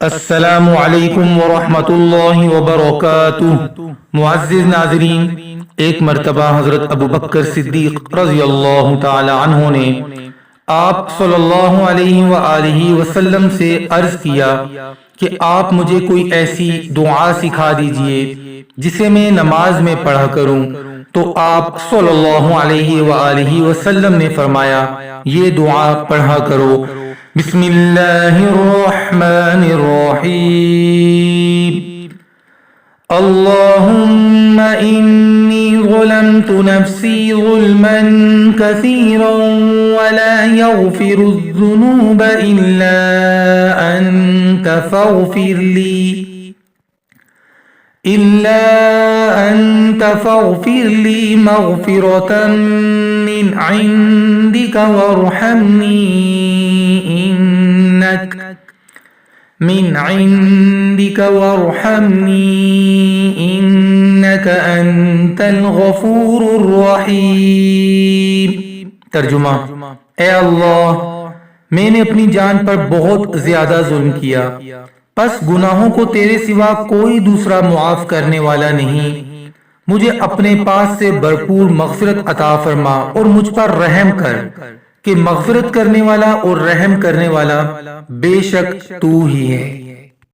السلام علیکم ورحمۃ اللہ وبرکاتہ۔ معزز ناظرین، ایک مرتبہ حضرت ابو بکر صدیق رضی اللہ تعالی عنہ نے آپ صلی اللہ علیہ وآلہ وسلم سے عرض کیا کہ آپ مجھے کوئی ایسی دعا سکھا دیجئے جسے میں نماز میں پڑھا کروں، تو آپ صلی اللہ علیہ وآلہ وسلم نے فرمایا، یہ دعا پڑھا کرو، بسم اللہ الرحمن الرحیم، اللہم انی ظلمت نفسی ظلما کثیرا ولا یغفر الذنوب الا انت فاغفر لی مغفرة من عندك وارحمنی انک انت الغفور الرحیم۔ ترجمہ: اے اللہ، میں نے اپنی جان پر بہت زیادہ ظلم کیا، پس گناہوں کو تیرے سوا کوئی دوسرا معاف کرنے والا نہیں، مجھے اپنے پاس سے بھرپور مغفرت عطا فرما اور مجھ پر رحم کر کہ مغفرت کرنے والا اور رحم کرنے والا بے شک تو ہی ہے۔